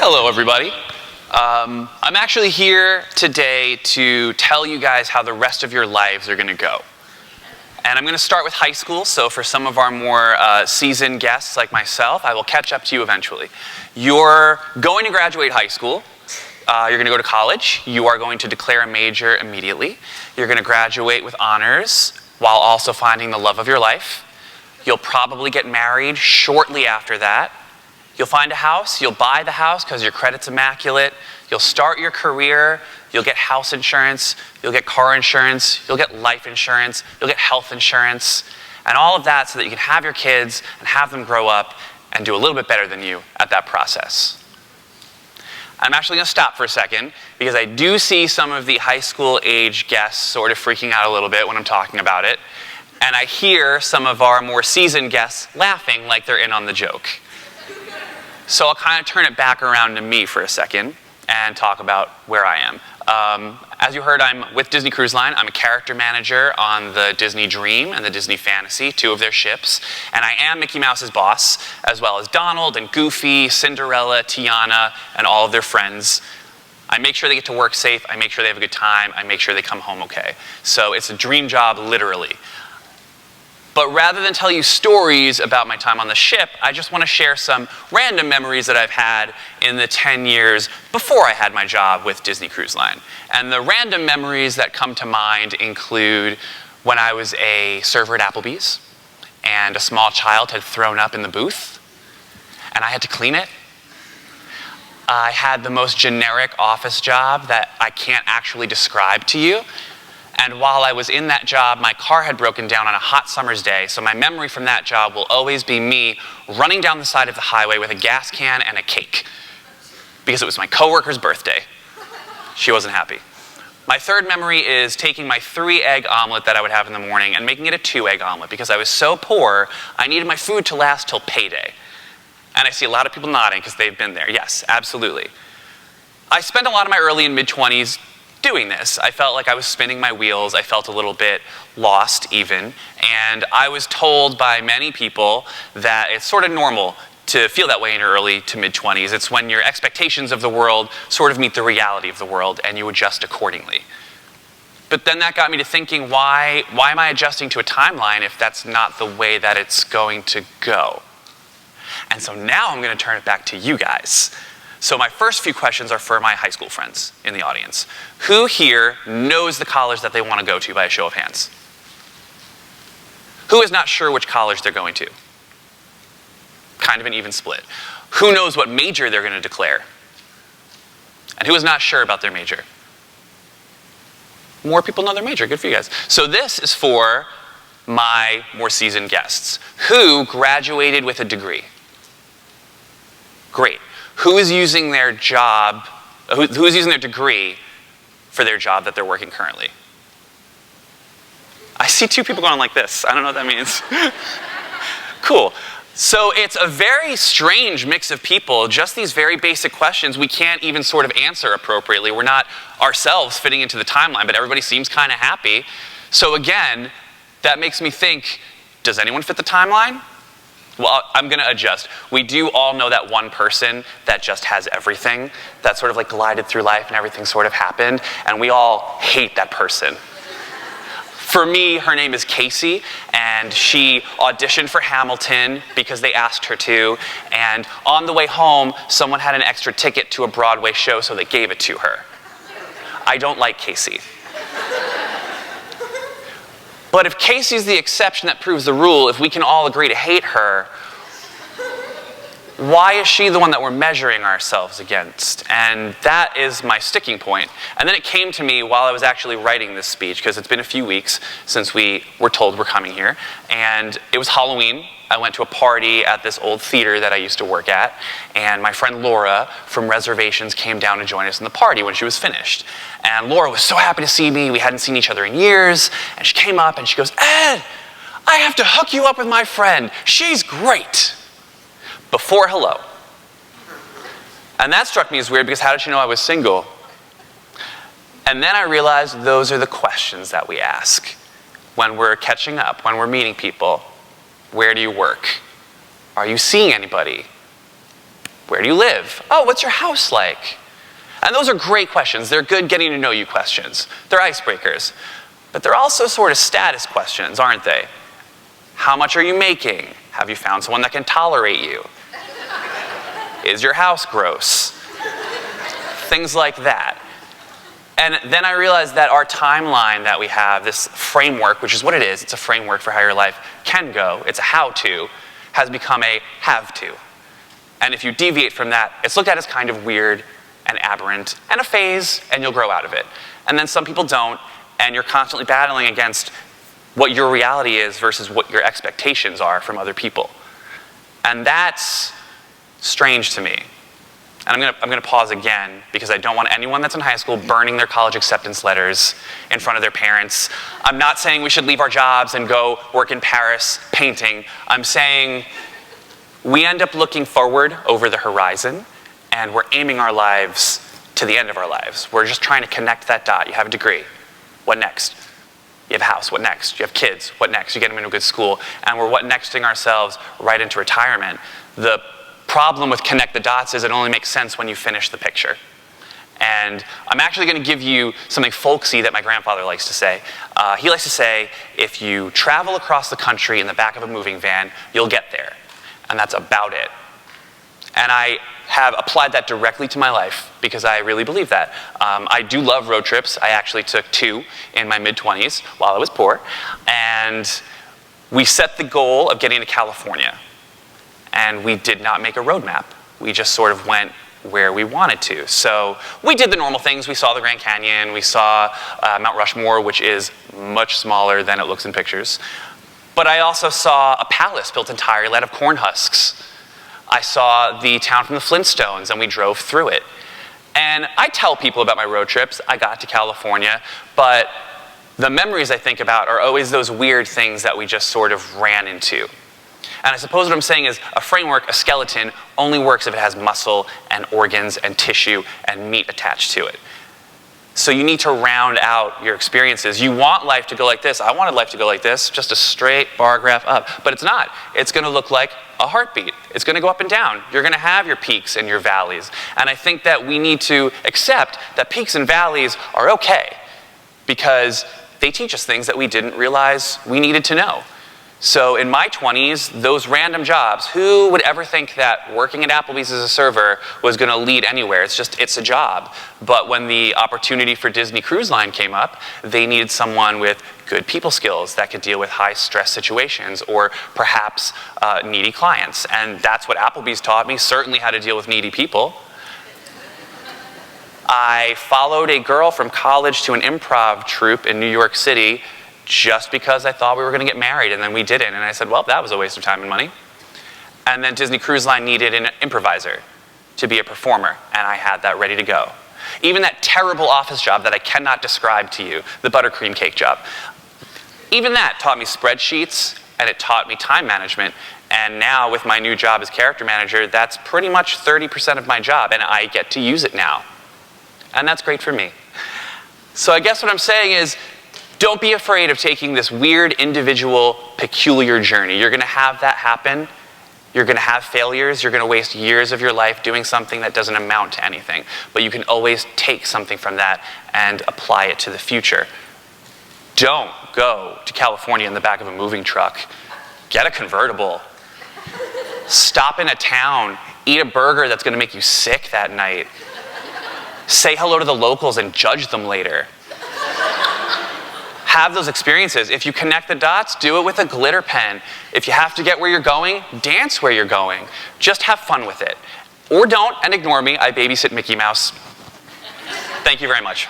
Hello, everybody. I'm actually here today to tell you guys how the rest of your lives are going to go. And I'm going to start with high school, so for some of our more seasoned guests like myself, I will catch up to you eventually. You're going to graduate high school. You're going to go to college. You are going to declare a major immediately. You're going to graduate with honors while also finding the love of your life. You'll probably get married shortly after that. You'll find a house, you'll buy the house because your credit's immaculate, you'll start your career, you'll get house insurance, you'll get car insurance, you'll get life insurance, you'll get health insurance, and all of that so that you can have your kids and have them grow up and do a little bit better than you at that process. I'm actually going to stop for a second because I do see some of the high school age guests sort of freaking out a little bit when I'm talking about it, and I hear some of our more seasoned guests laughing like they're in on the joke. So I'll kind of turn it back around to me for a second and talk about where I am. As you heard, I'm with Disney Cruise Line. I'm a character manager on the Disney Dream and the Disney Fantasy, two of their ships. And I am Mickey Mouse's boss, as well as Donald and Goofy, Cinderella, Tiana, and all of their friends. I make sure they get to work safe. I make sure they have a good time. I make sure they come home okay. So it's a dream job, literally. But rather than tell you stories about my time on the ship, I just want to share some random memories that I've had in the 10 years before I had my job with Disney Cruise Line. And the random memories that come to mind include when I was a server at Applebee's and a small child had thrown up in the booth and I had to clean it. I had the most generic office job that I can't actually describe to you. And while I was in that job, my car had broken down on a hot summer's day, so my memory from that job will always be me running down the side of the highway with a gas can and a cake, because it was my coworker's birthday. She wasn't happy. My third memory is taking my 3-egg omelet that I would have in the morning and making it a 2-egg omelet, because I was so poor, I needed my food to last till payday. And I see a lot of people nodding because they've been there. Yes, absolutely. I spent a lot of my early and mid-20s doing this. I felt like I was spinning my wheels. I felt a little bit lost even. And I was told by many people that it's sort of normal to feel that way in your early to mid-20s. It's when your expectations of the world sort of meet the reality of the world and you adjust accordingly. But then that got me to thinking, why am I adjusting to a timeline if that's not the way that it's going to go? And so now I'm going to turn it back to you guys. So my first few questions are for my high school friends in the audience. Who here knows the college that they want to go to by a show of hands? Who is not sure which college they're going to? Kind of an even split. Who knows what major they're going to declare? And who is not sure about their major? More people know their major. Good for you guys. So this is for my more seasoned guests. Who graduated with a degree? Great. Who is using their job, who is using their degree for their job that they're working currently? I see two people going like this. I don't know what that means. Cool. So it's a very strange mix of people, just these very basic questions we can't even sort of answer appropriately. We're not ourselves fitting into the timeline, but everybody seems kind of happy. So again, that makes me think, does anyone fit the timeline? Well, I'm going to adjust. We do all know that one person that just has everything, that sort of like glided through life and everything sort of happened, and we all hate that person. For me, her name is Casey, and she auditioned for Hamilton because they asked her to, and on the way home, someone had an extra ticket to a Broadway show, so they gave it to her. I don't like Casey. But if Casey's the exception that proves the rule, if we can all agree to hate her, why is she the one that we're measuring ourselves against? And that is my sticking point. And then it came to me while I was actually writing this speech, because it's been a few weeks since we were told we're coming here. And it was Halloween. I went to a party at this old theater that I used to work at, and my friend Laura from Reservations came down to join us in the party when she was finished. And Laura was so happy to see me. We hadn't seen each other in years. And she came up and she goes, "Ed, I have to hook you up with my friend. She's great." Before hello. And that struck me as weird because how did she know I was single? And then I realized those are the questions that we ask when we're catching up, when we're meeting people. Where do you work? Are you seeing anybody? Where do you live? Oh, what's your house like? And those are great questions. They're good getting to know you questions. They're icebreakers. But they're also sort of status questions, aren't they? How much are you making? Have you found someone that can tolerate you? Is your house gross? Things like that. And then I realized that our timeline that we have, this framework, which is what it is, it's a framework for how your life can go, it's a how-to, has become a have-to. And if you deviate from that, it's looked at as kind of weird and aberrant and a phase, and you'll grow out of it. And then some people don't, and you're constantly battling against what your reality is versus what your expectations are from other people. And that's strange to me. And I'm gonna pause again because I don't want anyone that's in high school burning their college acceptance letters in front of their parents. I'm not saying we should leave our jobs and go work in Paris painting. I'm saying we end up looking forward over the horizon and we're aiming our lives to the end of our lives. We're just trying to connect that dot. You have a degree. What next? You have a house. What next? You have kids. What next? You get them into a good school. And we're what nexting ourselves right into retirement. The problem with connect the dots is it only makes sense when you finish the picture. And I'm actually going to give you something folksy that my grandfather likes to say. He likes to say, if you travel across the country in the back of a moving van, you'll get there. And that's about it. And I have applied that directly to my life because I really believe that. I do love road trips. I actually took 2 in my mid-20s while I was poor. And we set the goal of getting to California. And we did not make a roadmap. We just sort of went where we wanted to. So we did the normal things. We saw the Grand Canyon. We saw Mount Rushmore, which is much smaller than it looks in pictures. But I also saw a palace built entirely out of corn husks. I saw the town from the Flintstones, and we drove through it. And I tell people about my road trips. I got to California, but the memories I think about are always those weird things that we just sort of ran into. And I suppose what I'm saying is a framework, a skeleton, only works if it has muscle and organs and tissue and meat attached to it. So you need to round out your experiences. You want life to go like this. I wanted life to go like this, just a straight bar graph up. But it's not. It's going to look like a heartbeat. It's going to go up and down. You're going to have your peaks and your valleys. And I think that we need to accept that peaks and valleys are okay because they teach us things that we didn't realize we needed to know. So in my 20s, those random jobs, who would ever think that working at Applebee's as a server was going to lead anywhere? It's a job. But when the opportunity for Disney Cruise Line came up, they needed someone with good people skills that could deal with high stress situations or perhaps needy clients. And that's what Applebee's taught me, certainly how to deal with needy people. I followed a girl from college to an improv troupe in New York City just because I thought we were going to get married, and then we didn't. And I said, well, that was a waste of time and money. And then Disney Cruise Line needed an improviser to be a performer, and I had that ready to go. Even that terrible office job that I cannot describe to you, the buttercream cake job, even that taught me spreadsheets, and it taught me time management. And now with my new job as character manager, that's pretty much 30% of my job, and I get to use it now. And that's great for me. So I guess what I'm saying is, don't be afraid of taking this weird, individual, peculiar journey. You're going to have that happen. You're going to have failures. You're going to waste years of your life doing something that doesn't amount to anything. But you can always take something from that and apply it to the future. Don't go to California in the back of a moving truck. Get a convertible. Stop in a town. Eat a burger that's going to make you sick that night. Say hello to the locals and judge them later. Have those experiences. If you connect the dots, do it with a glitter pen. If you have to get where you're going, dance where you're going. Just have fun with it. Or don't and ignore me. I babysit Mickey Mouse. Thank you very much.